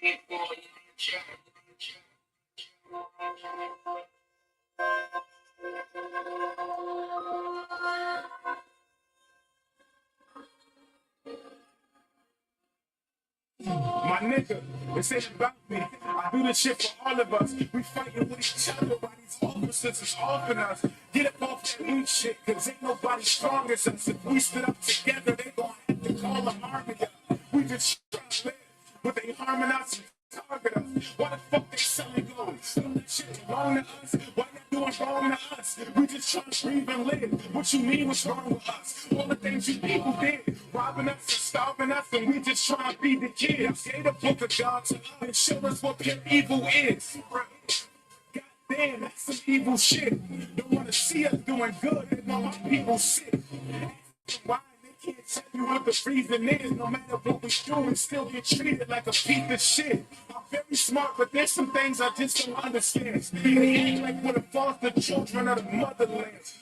My nigga, this ain't about me. I do this shit for all of us. We fighting with each other while these officers is offing us. Get up off that weak shit, cause ain't nobody strong as us. If we stood up together, they gon' have to call an army up. We just try to live, but they harming us and target us. Why the fuck they selling guns? Some that shit wrong to us. Why y'all doing wrong to us? We just trying to breathe and live. What you mean what's wrong with us? All the things you people did, robbing us and starving us, and we just trying to feed the kids. Gave the book of God to us and show us what pure evil is. God damn, that's some evil shit. Don't want to see us doing good. They want my people sick. Why they can't tell you what the reason is? No matter what we do, we still get treated like a piece of shit. I'm very smart, but there's some things I just don't understand. They act like we're the foster children of the motherland.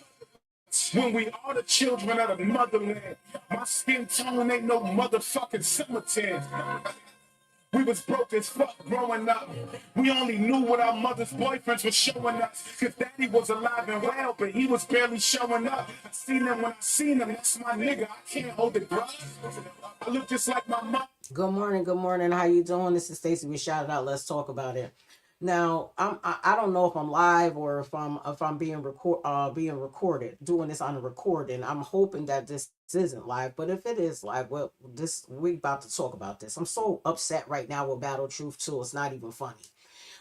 When we are the children of the motherland, my skin tone ain't no motherfucking cemetery. We was broke as fuck growing up. We only knew what our mother's boyfriends were showing us. Cause daddy was alive and well, but he was barely showing up. I seen him when I seen him, that's my nigga. I can't hold the grudge. I look just like my mom. Good morning, good morning. How you doing? This is Stacey. We shouted out. Let's talk about it. Now, I don't know if I'm live or if I'm being recorded, doing this on a recording. I'm hoping that this isn't live, but if it is live, well, we about to talk about this. I'm so upset right now with Battle Truth too. It's not even funny.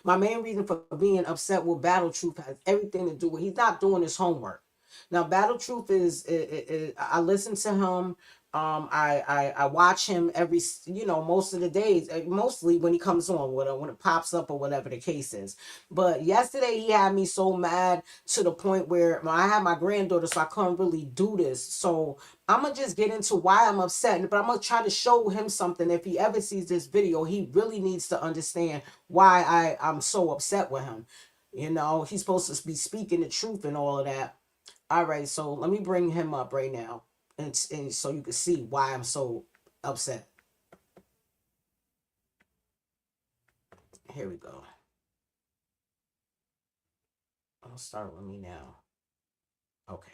My main reason for being upset with Battle Truth has everything to do with he's not doing his homework. Now, Battle Truth is I listen to him. I watch him every, most of the days, mostly when he comes on, when it pops up or whatever the case is. But yesterday he had me so mad to the point where I had my granddaughter, so I couldn't really do this. So I'm going to just get into why I'm upset, but I'm going to try to show him something. If he ever sees this video, he really needs to understand why I'm so upset with him. He's supposed to be speaking the truth and all of that. All right, so let me bring him up right now. And so you can see why I'm so upset. Here we go. I'll start with me now. Okay.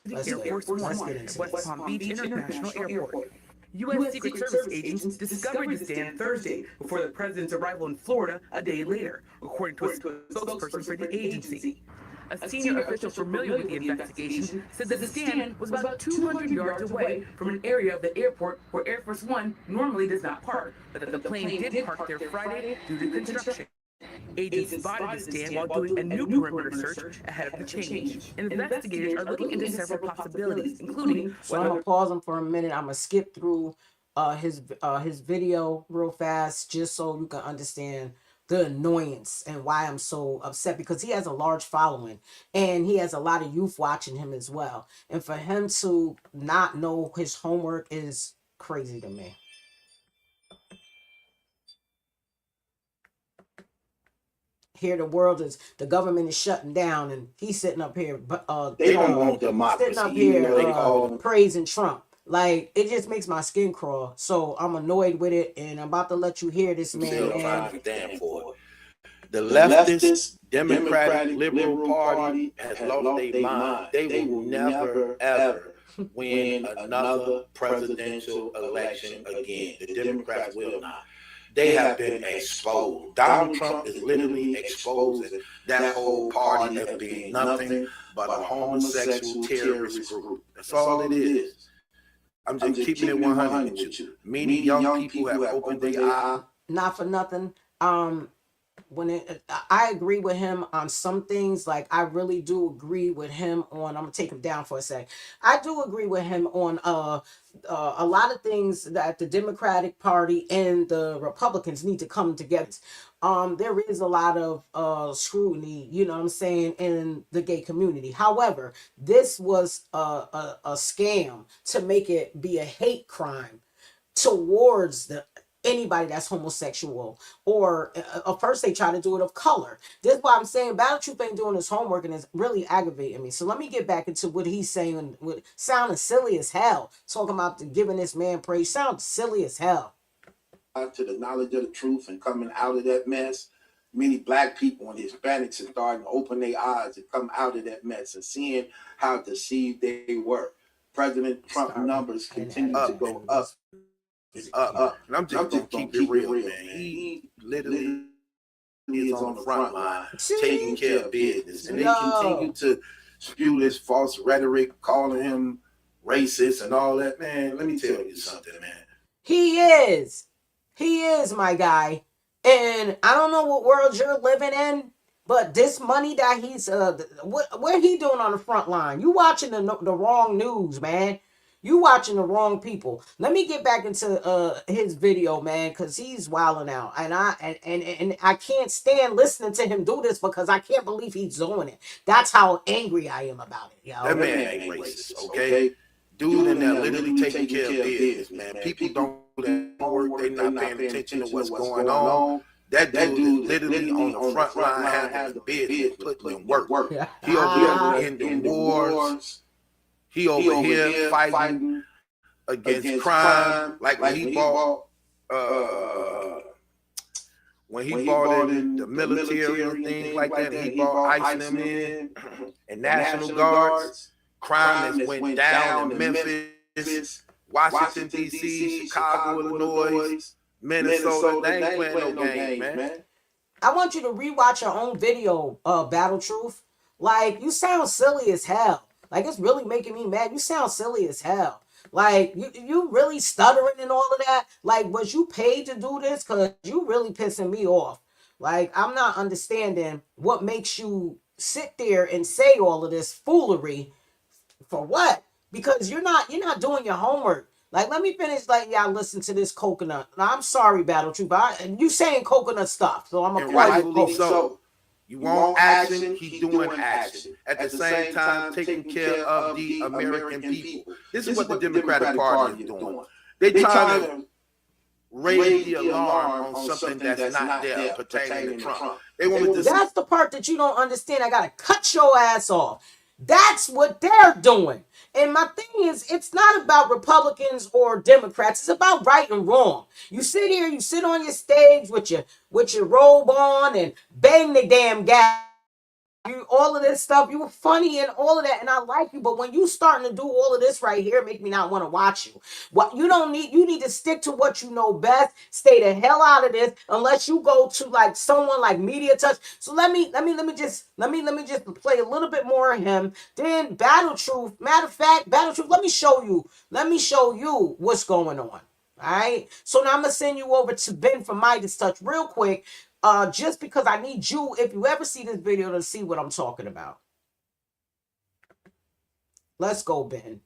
Let's get into West Palm Beach International Airport. U.S. Secret Service agents discovered the stand Thursday before the president's arrival in Florida a day later, according to a spokesperson for the agency. A senior official familiar with the investigation said that the stand was about 200 yards away from an area of the airport where Air Force One normally does not park, but that the plane did park there Friday due to construction. Agents spotted the stand while doing a new perimeter search ahead of the change. Investigators are looking into several possibilities, including... So I'm going to pause him for a minute. I'm going to skip through his video real fast just so you can understand the annoyance and why I'm so upset, because he has a large following and he has a lot of youth watching him as well. And for him to not know his homework is crazy to me. Here the government is shutting down and he's sitting up here, they don't want democracy. Sitting up here praising Trump. Like, it just makes my skin crawl. So I'm annoyed with it, and I'm about to let you hear this man. The leftist, Democratic, Liberal Party has lost their mind. They will never, ever win another presidential election again. The Democrats will not. They have been exposed. Donald Trump is literally exposing that whole party as being nothing but a homosexual terrorist group. That's all it is. I'm just keeping it 100 with you. Many young people have opened their eyes. Not for nothing. I agree with him on some things. Like, I really do agree with him on, I'm gonna take him down for a sec. I do agree with him on a lot of things that the Democratic Party and the Republicans need to come together. There is a lot of scrutiny, you know what I'm saying, in the gay community. However, this was a scam to make it be a hate crime towards anybody that's homosexual, or first they try to do it of color. This is why I'm saying Battle Truth ain't doing his homework and it's really aggravating me. So let me get back into what he's saying, sounding silly as hell. Talking about giving this man praise, sounds silly as hell. to the knowledge of the truth and coming out of that mess. Many Black people and Hispanics are starting to open their eyes and come out of that mess and seeing how deceived they were. President Trump numbers continue to go up. Up. And I'm just gonna keep it real, man. He literally is on the front line taking care of business. And they continue to spew this false rhetoric, calling him racist and all that. Man, let me tell you something, man. He is, my guy. And I don't know what world you're living in, but this money that he's what he doing on the front line? You watching the wrong news, man. You watching the wrong people. Let me get back into his video, man, because he's wilding out, and I can't stand listening to him do this because I can't believe he's doing it. That's how angry I am about it, yo. That man ain't racist, okay? Dude in there literally taking care of business, man. People don't do that work. They not paying attention to what's going on. That dude is literally on the front line having business, putting in work. He over here in the wars. He over here fighting against crime, like when he bought in the military and things like that. And he bought ICE them in and National Guards. Crime has went down in Memphis, Washington D.C., Chicago, Illinois, Minnesota. They ain't playing no games, man. I want you to rewatch your own video, Battle Truth. Like, you sound silly as hell. Like, it's really making me mad. You sound silly as hell. Like, you really stuttering and all of that. Like, was you paid to do this? Because you really pissing me off. Like, I'm not understanding what makes you sit there and say all of this foolery. For what? Because you're not doing your homework. Like, let me finish letting y'all listen to this coconut. Now, I'm sorry, Battle Troop, but you saying coconut stuff, so I'm gonna call you coconut. So you want action, he's doing action. At the same time, taking care of the American people. This is what the Democratic Party is doing. They're trying to raise the alarm on something that's not there pertaining to Trump. They want to. That's the part that you don't understand. I gotta cut your ass off. That's what they're doing. And my thing is, it's not about Republicans or Democrats. It's about right and wrong. You sit here, you sit on your stage with your robe on and bang the damn gas. You all of this stuff, you were funny and all of that, and I like you. But when you starting to do all of this right here, make me not want to watch you. What you need to stick to what you know best. Stay the hell out of this, unless you go to like someone like Media Touch. So let me just play a little bit more of him. Then Battle Truth. Matter of fact, Battle Truth. Let me show you what's going on. All right. So now I'm gonna send you over to Ben from Midas Touch real quick. Just because I need you, if you ever see this video, to see what I'm talking about. Let's go, Ben.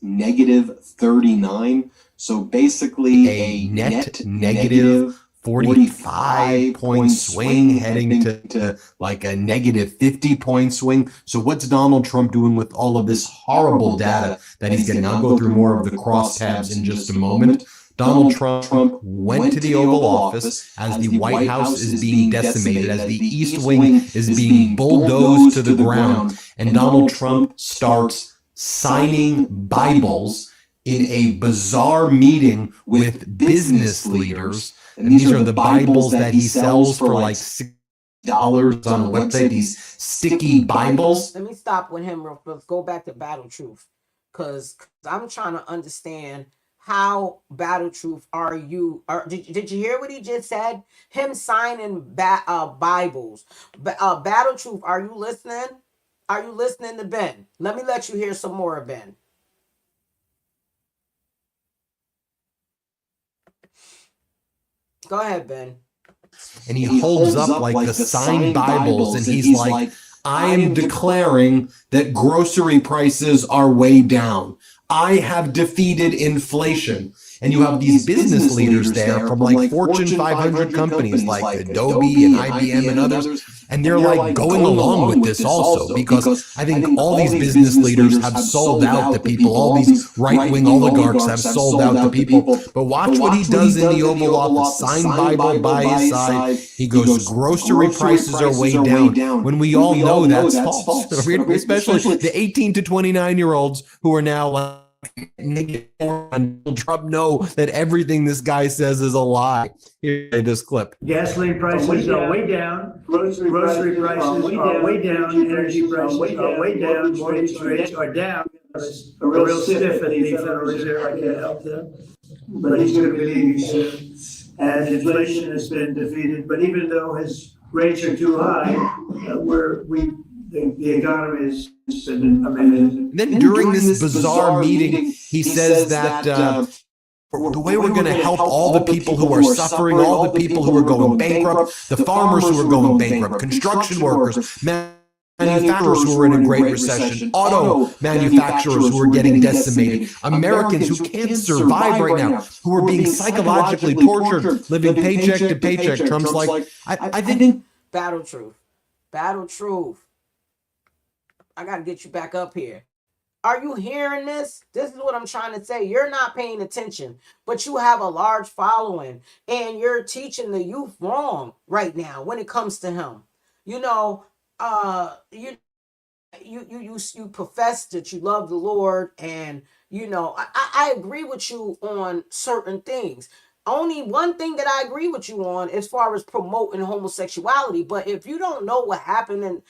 -39. So basically a net negative 45-point swing heading to like a negative 50-point swing. So what's Donald Trump doing with all of this horrible data that he's getting? I'll go through more of the crosstabs in just a moment. Donald Trump went to the Oval Office as the White House is being decimated, as the East Wing is being bulldozed to the ground, and Donald Trump starts signing Bibles in a bizarre meeting with business leaders. And these are the Bibles that he sells for like $6 on a website, these sticky Bibles. Let me stop with him real quick. Let's go back to Battle Truth, because I'm trying to understand how Battle Truth did you hear what he just said? Him signing Bibles. Battle Truth, are you listening? Are you listening to Ben? Let me let you hear some more of Ben. Go ahead, Ben. And he holds up like the signed Bibles, and he's like, I am declaring that grocery prices are way down. I have defeated inflation. And you have these business leaders there from like Fortune 500 companies like Adobe and IBM and others. And they're like going along with this also, because I think all these business leaders have sold out the people. All these right-wing oligarchs have sold out the people. But watch what he does in the Oval Office. Signed Bible by his side. He goes, grocery prices are way down. When we all know that's false. Especially the 18 to 29-year-olds who are now negative on Donald Trump know that everything this guy says is a lie. Here's this clip. Gasoline prices are way down. Grocery prices are way down. Energy prices are way down. Mortgage rates are down. It's a real stiff at the Federal Reserve. I can't help them. But he's going to be leaving soon. And inflation has been defeated. But even though his rates are too high, the economy is amazing. Then during this bizarre meeting, he says that the way we're going to help all the people who are suffering, all the people who are going bankrupt, the farmers who are going bankrupt, construction workers, manufacturers who are in a great recession, auto manufacturers who are getting decimated, Americans who can't survive right now, who are being psychologically tortured, living paycheck to paycheck. Trump's like, I think... Battle Truth. Battle Truth. I got to get you back up here. Are you hearing this? This is what I'm trying to say. You're not paying attention, but you have a large following and you're teaching the youth wrong right now when it comes to him. You know, you profess that you love the Lord, and you know, I agree with you on certain things. Only one thing that I agree with you on as far as promoting homosexuality, but if you don't know what happened in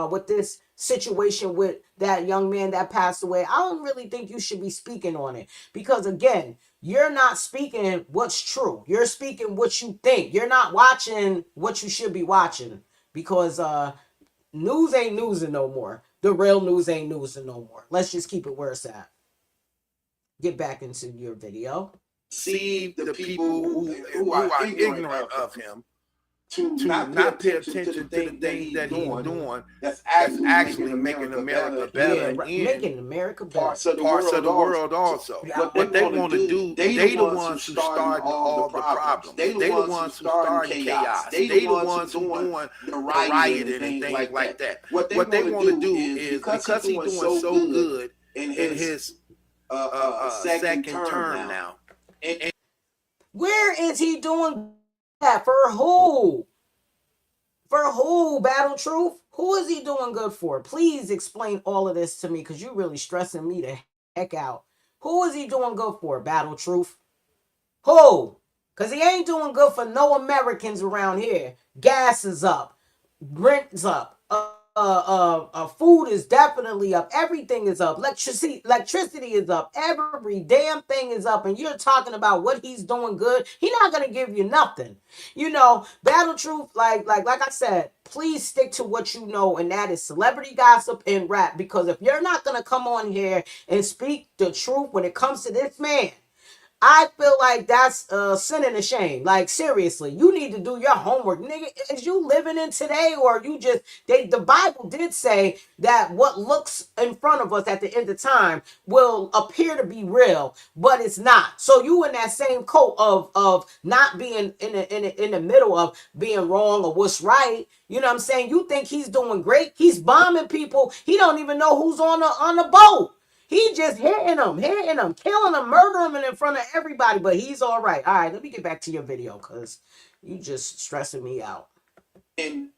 with this situation with that young man that passed away, I don't really think you should be speaking on it, because again, you're not speaking what's true. You're speaking what you think. You're not watching what you should be watching, because news ain't newsing no more. The real news ain't newsing no more. Let's just keep it where it's at. Get back into your video. See the people who are ignorant of him to not pay attention to the things that he's doing that's actually making America better, Yeah, making America better. parts of the world also. What they want to do, they the ones who started all the problems. They the ones who started chaos. They the ones who doing the rioting and things like that. What they want to do is, because he's doing so good in his second term now. And Where is he doing that? For who? For who, Battle Truth? Who is he doing good for? Please explain all of this to me, because you're really stressing me the heck out. Who is he doing good for, Battle Truth? Who? Because he ain't doing good for no Americans around here. Gas is up. Rent's up. Food is definitely up. Everything is up. Electricity is up. Every damn thing is up. And you're talking about what he's doing good. He's not gonna give you nothing. You know, Battle Truth, like I said, please stick to what you know, and that is celebrity gossip and rap. Because if you're not gonna come on here and speak the truth when it comes to this man, I feel like that's sin and a shame. Like, seriously, you need to do your homework, nigga. Is you living in today, or you just, the Bible did say that what looks in front of us at the end of time will appear to be real, but it's not. So you in that same coat of not being in the middle of being wrong or what's right. You know what I'm saying? You think he's doing great. He's bombing people. He don't even know who's on the boat. He just hitting them, killing them, murdering them in front of everybody, but he's all right. All right, let me get back to your video, because you just stressing me out. And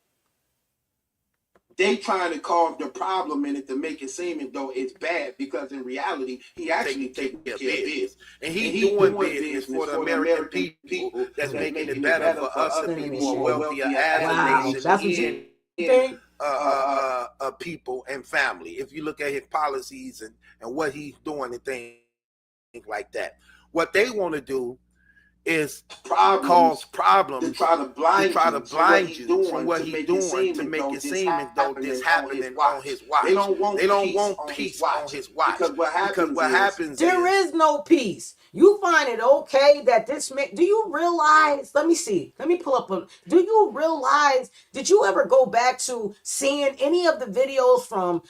they trying to carve the problem in it to make it seem as though it's bad, because in reality, he actually taking care of business. And he's doing business for the American people that's making it better for us to be more wealthier as a nation. That's what you think? People and family. If you look at his policies and what he's doing and things like that, what they want to do is cause problems to try to blind you from what he's doing, to make it seem as though this happening on his watch. They don't want peace on his watch, because what happens there is no peace. You find it okay that this man, do you realize, let me see, let me pull up do you realize, did you ever go back to seeing any of the videos from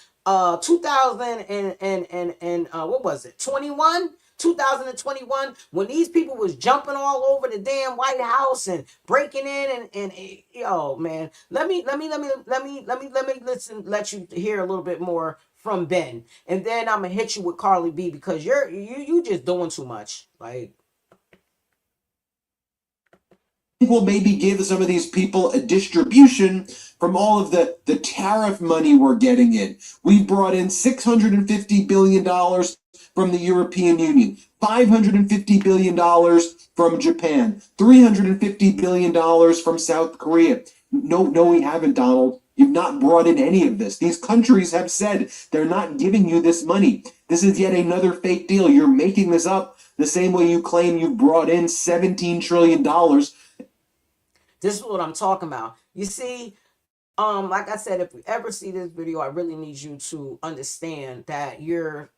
2000 and what was it, 2021, when these people was jumping all over the damn White House and breaking in and yo, man, let you hear a little bit more from Ben, and then I'm gonna hit you with Carly B, because you just doing too much. Like, we'll maybe give some of these people a distribution from all of the tariff money we're getting in. We brought in $650 billion from the European Union, $550 billion from Japan, $350 billion from South Korea. No, we haven't, Donald. You've not brought in any of this. These countries have said they're not giving you this money. This is yet another fake deal. You're making this up the same way you claim you brought in $17 trillion. This is what I'm talking about. You see, like I said, if you ever see this video, I really need you to understand that you're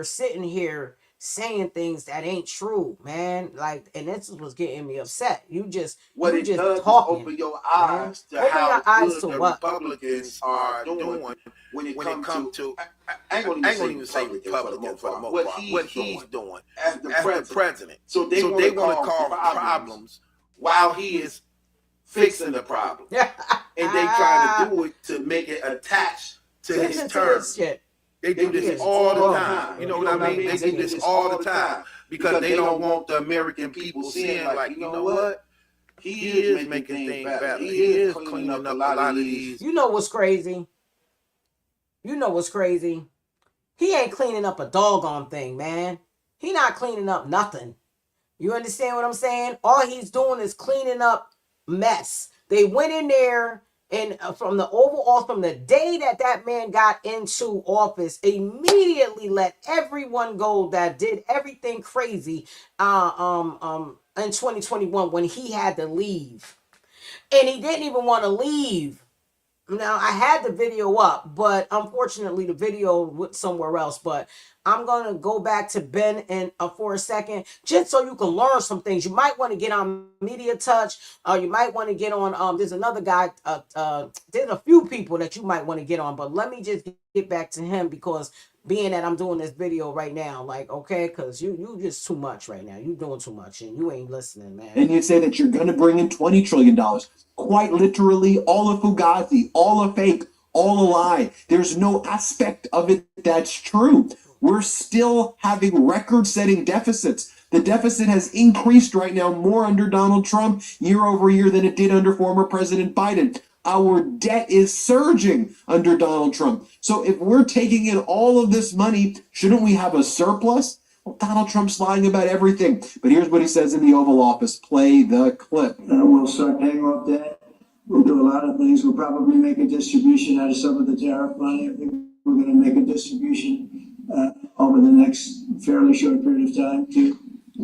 sitting here saying things that ain't true, man. Like, and this is what's getting me upset. You just What you it just does is talking. open your eyes to Open how your eyes good to the what? Republicans are doing when it comes to. I ain't gonna even say Republicans for the most part. What he's doing as the president. So they want to cause problems while he is fixing the problem, and they trying to do it to make it attached to his term. Shit. They do this all the time. You know what I mean? They do this all the time because they don't want the American people seeing, like, you know what? He is making things better. He is cleaning up a lot of these. You know what's crazy? You know what's crazy? He ain't cleaning up a doggone thing, man. He not cleaning up nothing. You understand what I'm saying? All he's doing is cleaning up mess. They went in there and from the Oval Office, from the day that man got into office, immediately let everyone go that did everything crazy in 2021 when he had to leave. And he didn't even want to leave. Now, I had the video up, but unfortunately the video went somewhere else. But I'm going to go back to Ben and for a second, just so you can learn some things. You might want to get on Media Touch. You might want to get on, there's another guy, there's a few people that you might want to get on. But let me just get back to him because being that I'm doing this video right now, like, okay, because you just too much right now. You doing too much and you ain't listening, man. And you say that you're going to bring in $20 trillion. Quite literally, all a fugazi, all a fake, all a lie. There's no aspect of it that's true. We're still having record-setting deficits. The deficit has increased right now more under Donald Trump year over year than it did under former President Biden. Our debt is surging under Donald Trump. So if we're taking in all of this money, shouldn't we have a surplus? Well, Donald Trump's lying about everything. But here's what he says in the Oval Office. Play the clip. We'll start paying off debt. We'll do a lot of things. We'll probably make a distribution out of some of the tariff money. I think we're going to make a distribution over the next fairly short period of time to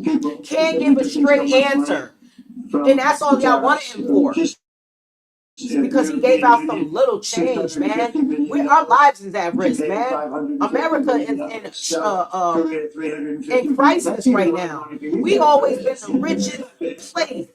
people. Can't give a straight answer. And that's all y'all wanted him for. Because he gave out some little change, man. Our lives is at risk, man. America is in crisis right now. We've always been the richest place.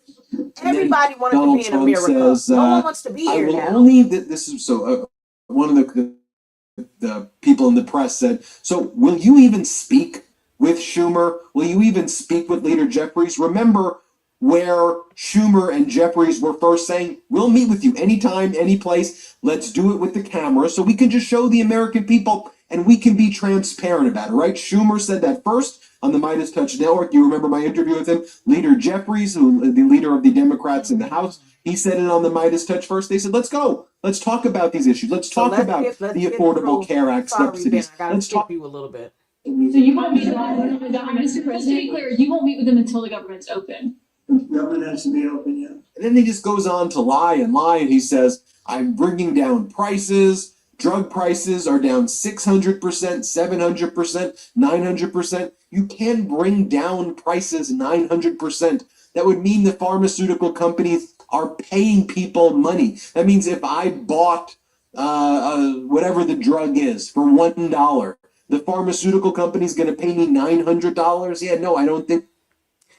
Everybody wanted to be in America. No one wants to be here now. Only this is so. One of the people in the press said, "So will you even speak with Schumer? Will you even speak with Leader Jeffries? Remember where Schumer and Jeffries were first saying, we'll meet with you anytime, any place. Let's do it with the camera so we can just show the American people and we can be transparent about it," right? Schumer said that first on the Midas Touch Network. You remember my interview with him. Leader Jeffries, who the leader of the Democrats in the House, he said it on the Midas Touch first. They said, let's go. Let's talk about these issues. Let's talk about the Affordable Care Act subsidies. Let's talk you a little bit. So you won't meet with the government. Just to be clear, you won't meet with them until the government's open. The government has to be open, yeah. And then he just goes on to lie, and he says, I'm bringing down prices. Drug prices are down 600%, 700%, 900%. You can bring down prices 900%. That would mean the pharmaceutical companies are paying people money. That means if I bought whatever the drug is for $1, the pharmaceutical company is going to pay me $900? Yeah, no, I don't think.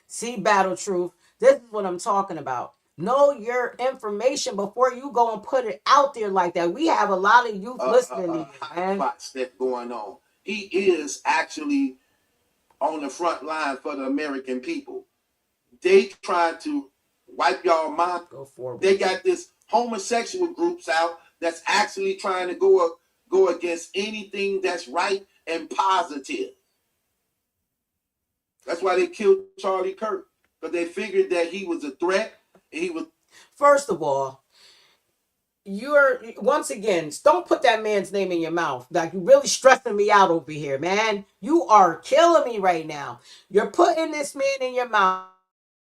See, Battle Truth, this is what I'm talking about. Know your information before you go and put it out there like that. We have a lot of youth listening to you, man. Stuff going on. He is actually on the front line for the American people. They trying to wipe y'all mind. Go forward. They got this homosexual groups out that's actually trying to go against anything that's right and positive. That's why they killed Charlie Kirk, because they figured that he was a threat He was. First of all, you're once again, don't put that man's name in your mouth. Like, you really stressing me out over here, man. You are killing me right now. You're putting this man in your mouth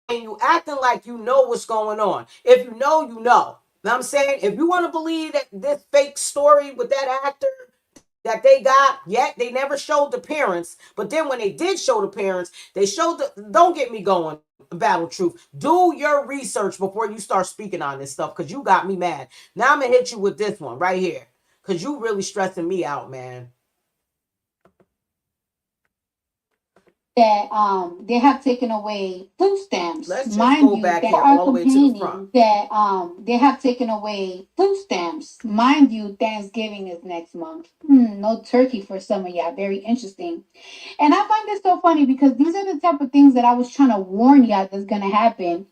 and you acting like you know what's going on. If you know, you know. Know what I'm saying? If you want to believe that this fake story with that actor that they got, yet they never showed the parents, but then when they did show the parents, they showed the, don't get me going, Battle Truth. Do your research before you start speaking on this stuff, because you got me mad. Now I'm gonna hit you with this one right here, because you really stressing me out, man. That they have taken away food stamps. Let's just Mind go you, back they here are all the way to the complaining front. that they have taken away food stamps. Mind you, Thanksgiving is next month. No turkey for some of y'all. Very interesting. And I find this so funny because these are the type of things that I was trying to warn y'all that's gonna happen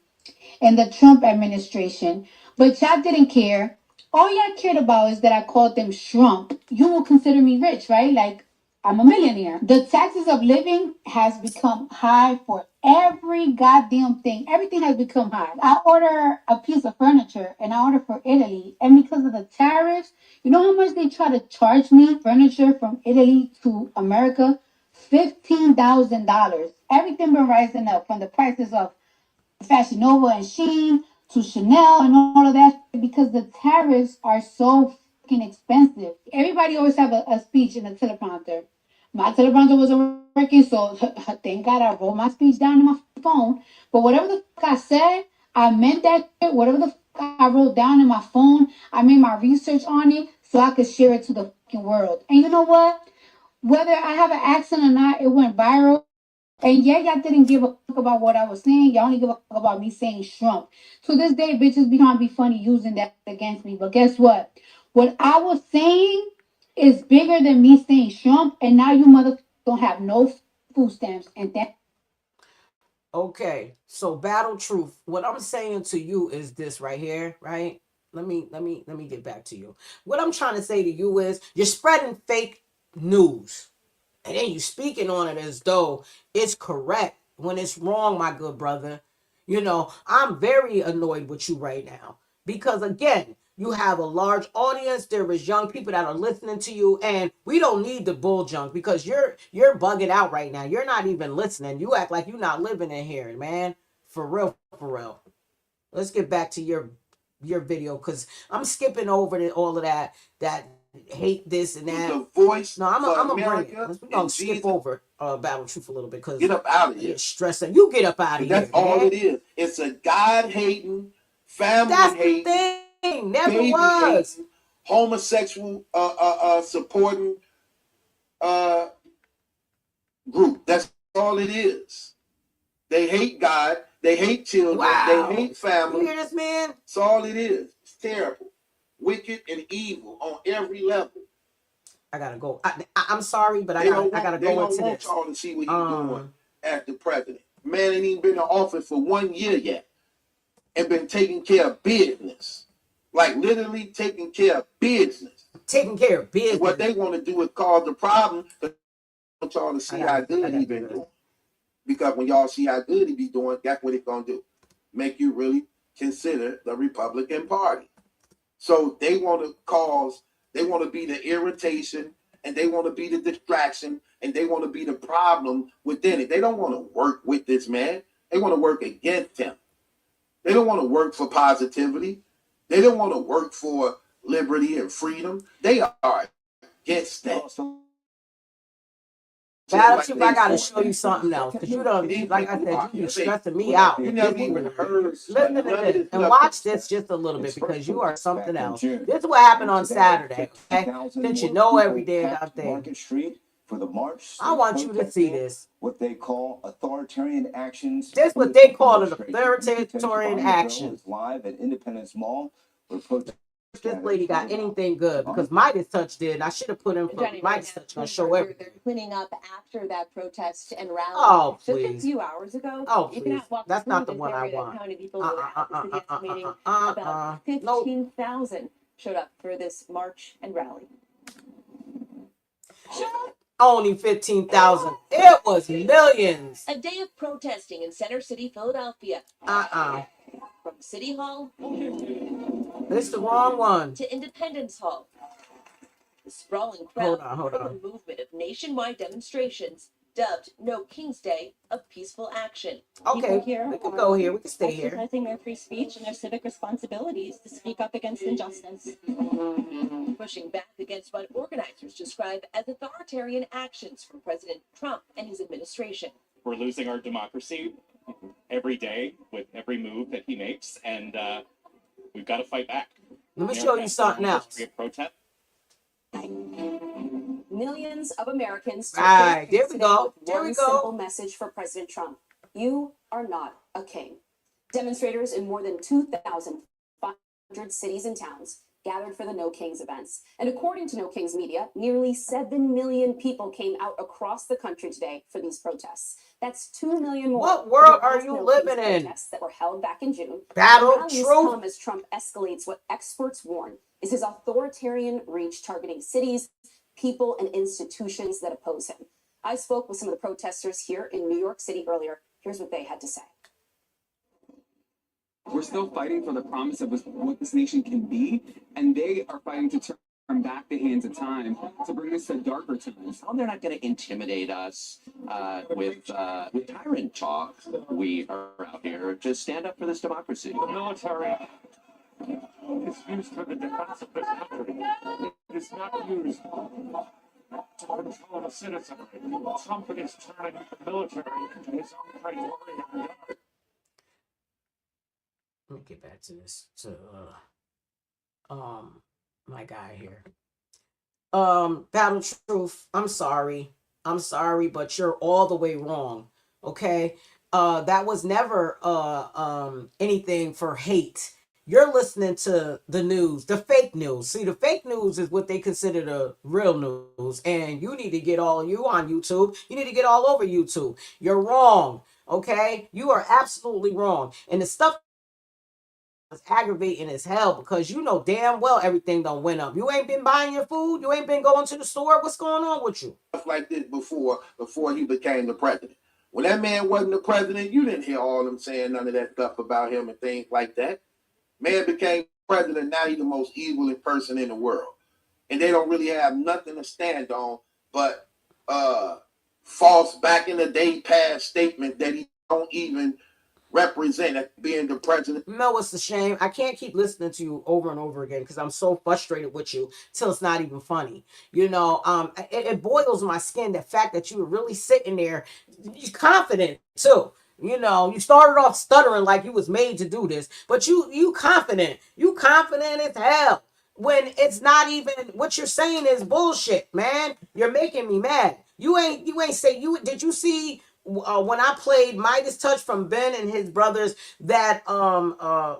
in the Trump administration. But y'all didn't care. All y'all cared about is that I called them Trump. You will consider me rich, right? Like, I'm a millionaire. The taxes of living has become high for every goddamn thing. Everything has become high. I order a piece of furniture and I order for Italy. And because of the tariffs, you know how much they try to charge me furniture from Italy to America? $15,000. Everything been rising up from the prices of Fashion Nova and Shein to Chanel and all of that because the tariffs are so fucking expensive. Everybody always have a speech in a teleprompter. My teleprompter wasn't working, so thank God I wrote my speech down in my phone. But whatever the fuck I said, I meant that shit. Whatever the fuck I wrote down in my phone, I made my research on it so I could share it to the fucking world. And you know what? Whether I have an accent or not, it went viral. And yeah, y'all didn't give a fuck about what I was saying. Y'all only give a fuck about me saying Trump. To this day, bitches be trying to be funny using that against me. But guess what? What I was saying is bigger than me saying Trump. And now you motherfuckers don't have no food stamps. And that. Okay, so Battle Truth, what I'm saying to you is this right here, right? Let me get back to you. What I'm trying to say to you is you're spreading fake news. And then you speaking on it as though it's correct when it's wrong, my good brother. You know, I'm very annoyed with you right now because, again, you have a large audience. There is young people that are listening to you, and we don't need the bull junk because you're bugging out right now. You're not even listening. You act like you're not living in here, man. For real, for real. Let's get back to your video because I'm skipping over all of that hate this and that. The voice. No, I'm gonna bring it. America We're gonna and skip Jesus. over Battle Truth a little bit because Get up out of here. get stressing. You get up out of here. That's all man. it is. It's a God hating, family That's the hating, thing. Never baby was. hating, homosexual supporting group. That's all it is. They hate God. They hate children. Wow. They hate You family. hear this, man? That's all it is. It's terrible, wicked, and evil on every level. I gotta go. I'm sorry, but I They gotta don't go want into this. y'all to see what he's doing as the president. Man ain't even been in office for 1 year yet, and been taking care of business, like literally taking care of business. Taking care of business. And what they want to do is cause the problem. They want y'all to see how good he been doing. Because when y'all see how good he be doing, that's what it's gonna do. Make you really consider the Republican Party. So they want to be the irritation, and they want to be the distraction, and they want to be the problem within it. They don't want to work with this man. They want to work against him. They don't want to work for positivity. They don't want to work for liberty and freedom. They are against that. Battle Truth, I gotta show you something else because you don't, like I said, you be stressing me out. You never even heard. Listen to this and watch this just a little bit because you are something else. This is what happened on Saturday. Okay? Since you know every damn thing, for the march, I want you to see this. What they call authoritarian actions. This is what they call an authoritarian action. Live at Independence Mall. This lady got anything good because Midas Touch did. I should have put in for Midas Touch to show everything. They're cleaning up after that protest and rally. Oh, Just please. a few hours ago. Oh, you please. That's not the one I want. How many people were at the city estimating about 15,000 showed up for this march and rally. Only 15,000. It was millions. A day of protesting in Center City, Philadelphia. From City Hall It's the wrong one. to Independence Hall. The sprawling Hold crowd on. drove a movement of nationwide demonstrations dubbed No King's Day of peaceful action. Okay, we can go here. We can stay here. Exercising their free speech and their civic responsibilities to speak up against injustice. Pushing back against what organizers describe as authoritarian actions from President Trump and his administration. We're losing our democracy every day with every move that he makes, and we've got to fight back. Let me show you something else. History of protest. Millions of Americans. Right, there we go. There we go. Simple message for President Trump: you are not a king. Demonstrators in more than 2,500 cities and towns gathered for the No Kings events. And according to No Kings Media, nearly 7 million people came out across the country today for these protests. That's 2 million more. What world than the are last you No living Kings in? protests that were held back in June. Battle Rallies Truth. come as Trump escalates what experts warn is his authoritarian reach, targeting cities, people, and institutions that oppose him. I spoke with some of the protesters here in New York City earlier. Here's what they had to say. We're still fighting for the promise of what this nation can be, and they are fighting to turn back the hands of time to bring us to darker times. Well, they're not going to intimidate us with tyrant talk. We are out here to stand up for this democracy. The military is used for the defense of this country. It is not used to control the citizenry. Trump is turning the military into his own Praetorian guard. Let me get back to this. My guy here. Battle Truth. I'm sorry, but you're all the way wrong. Okay. That was never anything for hate. You're listening to the news, the fake news. See, the fake news is what they consider the real news. And you need to get all of you on YouTube. You need to get all over YouTube. You're wrong. Okay. You are absolutely wrong. And the stuff is aggravating as hell because you know damn well everything done went up. You ain't been buying your food. You ain't been going to the store. What's going on with you? Stuff like this before he became the president. When that man wasn't the president, you didn't hear all them saying none of that stuff about him and things like that. Man became president, now he's the most evil person in the world. And they don't really have nothing to stand on but false back in the day past statement that he don't even represent being the president. You know what's a shame? I can't keep listening to you over and over again because I'm so frustrated with you till it's not even funny. You know, it boils my skin, the fact that you were really sitting there, you're confident too. You know, you started off stuttering like you was made to do this, but you confident as hell. When it's not even what you're saying is bullshit, man. You're making me mad. You ain't say you did you see when I played Midas Touch from Ben and his brothers that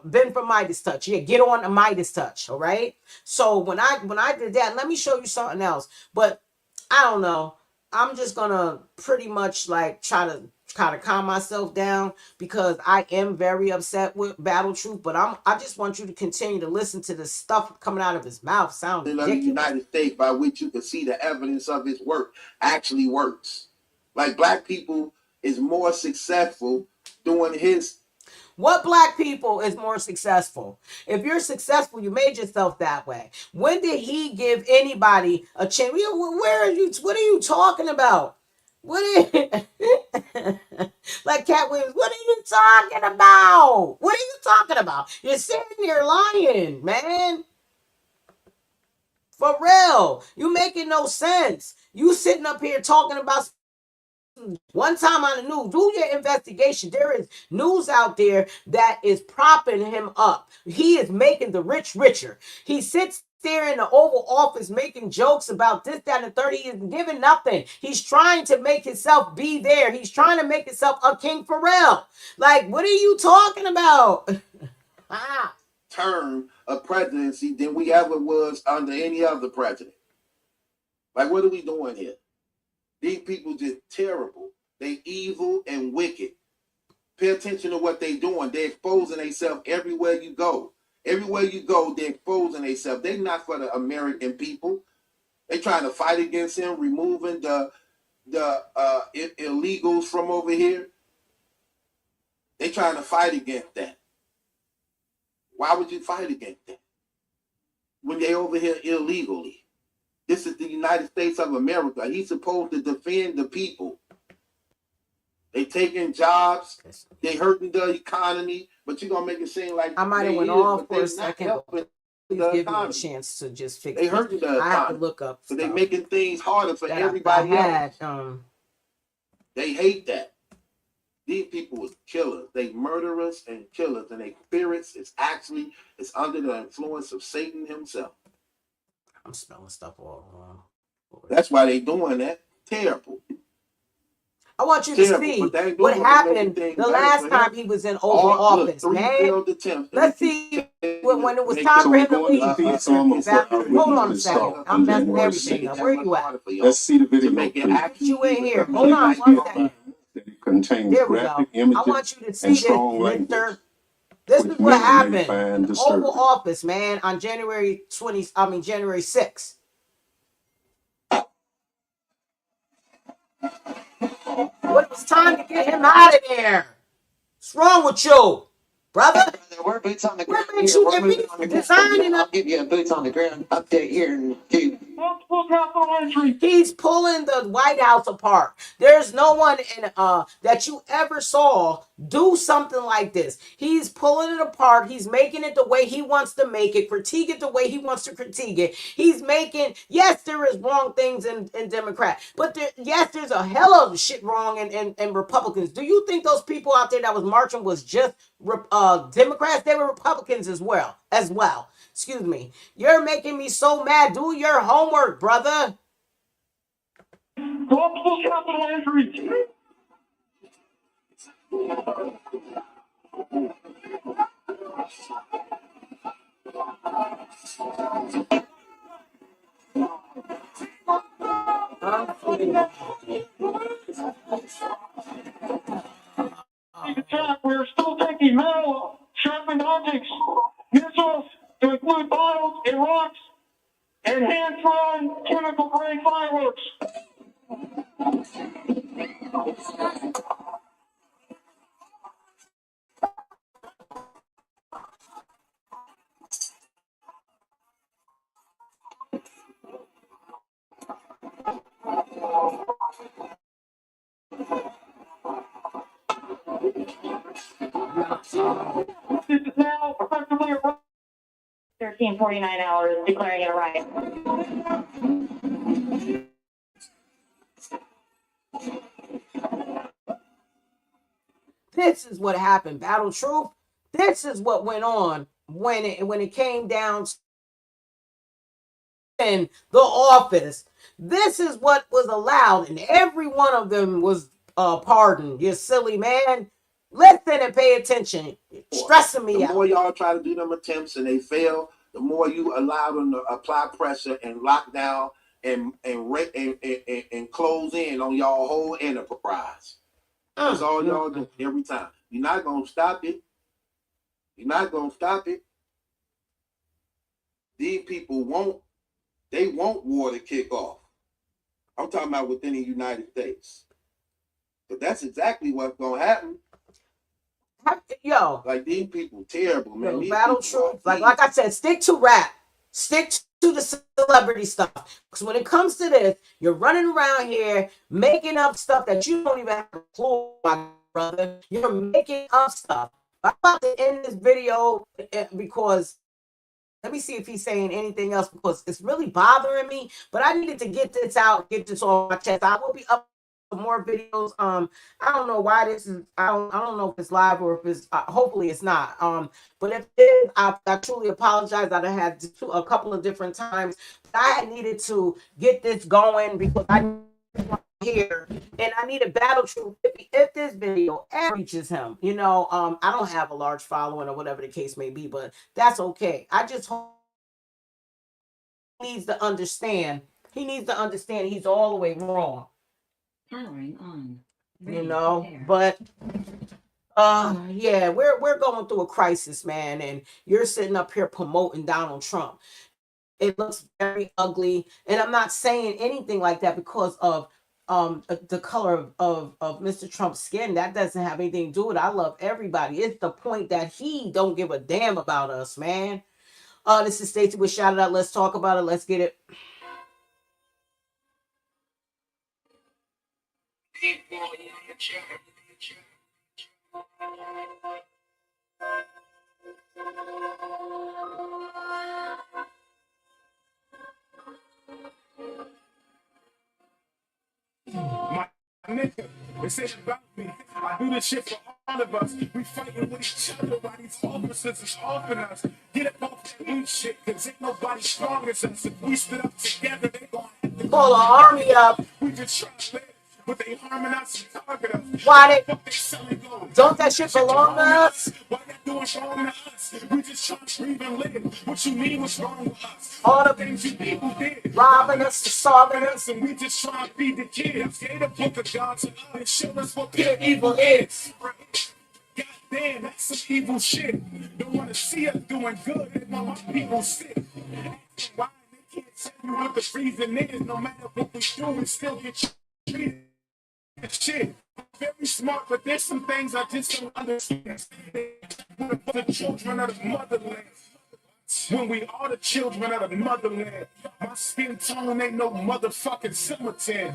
Ben from Midas Touch. Yeah, get on a Midas Touch, all right? So when I did that, let me show you something else. But I don't know. I'm just gonna pretty much like try to calm myself down because I am very upset with Battle Truth, but I just want you to continue to listen to the stuff coming out of his mouth. Sounds in the ridiculous. United States by which you can see the evidence of his work actually works. Like black people is more successful doing his. What black people is more successful? If you're successful, you made yourself that way. When did he give anybody a chance? Where are you? What are you talking about? What are you, like Cat Williams, what are you talking about? What are you talking about? You're sitting here lying, man. For real. You making no sense. You sitting up here talking about one time on the news. Do your investigation. There is news out there that is propping him up. He is making the rich richer. He sits there in the Oval Office making jokes about this, that, and 30. He is giving nothing. He's trying to make himself be there. He's trying to make himself a king for real. Like, what are you talking about? Term of presidency than we ever was under any other president. Like, what are we doing here? These people just terrible. They evil and wicked. Pay attention to what they doing. They're exposing themselves everywhere you go. Everywhere you go, they're exposing themselves. They're not for the American people. They're trying to fight against him, removing the illegals from over here. They're trying to fight against that. Why would you fight against them when they over here illegally? This is the United States of America. He's supposed to defend the people. They taking jobs, they hurting the economy, but you're gonna make it seem like I might have they went is, off but for they a not second. helping Please the give me a economy. chance to just fix They it. hurting the I have to economy. look up So they stuff making things harder for that everybody I else. had. They hate that. These people is killers. They murderers and killers, and their spirits is actually under the influence of Satan himself. I'm spelling stuff all wrong. That's why they doing that. Terrible. I want you to Terrible, see but they ain't what doing nothing to make happened things the better last for time him. he was in Oval All look, Office, 3 man. failed attempts. Let's see when it was time for him to leave. Hold on a second. I'm messing everything up. Where you at? Let's see the video. To make it Get you in here. Hold on one second. It contains There we go. graphic I images want you to see and this, strong language. mister. This which is what many may happened. find disturbing. Oval Office, man, on January 6th. But it was time to get him out of there. What's wrong with you, brother? We're boots on the What ground makes here. you We're if moving he's on the designing ground. a I'll give you a boots on the ground update here in two. He's pulling the White House apart. There's no one in that you ever saw do something like this. He's pulling it apart. He's making it the way he wants to make it, critique it the way he wants to critique it. He's making, yes, there is wrong things in Democrat, but yes, there's a hell of shit wrong in Republicans. Do you think those people out there that was marching was just Democrats? They were Republicans as well. Excuse me. You're making me so mad. Do your homework, brother. We're still taking metal, sharpened objects, missiles to include bottles and rocks, and hand-thrown chemical-grade fireworks. This is now effectively a 1349 hours declaring it a riot. This is what happened, Battle Truth. This is what went on when it came down in the office. This is what was allowed, and every one of them was pardoned. You silly man. Listen and pay attention. You're stressing me out. The more y'all try to do them attempts and they fail, the more you allow them to apply pressure and lock down and close in on y'all whole enterprise. That's all y'all do every time. You're not gonna stop it. You're not gonna stop it. These people want war to kick off. I'm talking about within the United States. But that's exactly what's gonna happen. Yo, like these people terrible, man. These Battle Truth, like I said, stick to rap, stick to the celebrity stuff. Because when it comes to this, you're running around here making up stuff that you don't even have a clue, my brother. You're making up stuff. I'm about to end this video because let me see if he's saying anything else because it's really bothering me. But I needed to get this out, get this off my chest. I will be up more videos. I don't know why this is. I don't know if it's live or if it's. Hopefully it's not. But if it is, I truly apologize. I had a couple of different times. But I had needed to get this going because I here and I need a Battle Truth. If this video ever reaches him, I don't have a large following or whatever the case may be, but that's okay. I just hope he needs to understand. He needs to understand he's all the way wrong. Powering on. But yeah, we're going through a crisis, man, and you're sitting up here promoting Donald Trump. It looks very ugly, and I'm not saying anything like that because of the color of Mr. Trump's skin. That doesn't have anything to do with it. I love everybody. It's the point that he don't give a damn about us, man. This is Stacey with Shout It Out. Let's talk about it. Let's get it. My nigga, this ain't about me. I do this shit for all of us. We fighting with each other while these officers is offing us. Get up off that new shit, cause ain't nobody strong as us. If we stood up together, they gonna have to pull an army up. We just try to live, but they harming us and target us. Why they selling gold? Don't that shit belong to us? Why they doing wrong to us? We just trying to breathe and live. What you mean what's wrong with us? All the things you people did. Robbing us, assaulting us, and we just trying to feed the kids. Gave the book of God to us and show us what pure evil is. God damn, that's some evil shit. Don't want to see us doing good. That's why my people sick. Why they can't tell you what the reason is. No matter what we do, we still get treated. Shit, very smart, but there's some things I just don't understand. We're the children of the motherland. When we are the children of the motherland, my skin tone ain't no motherfucking cemetery.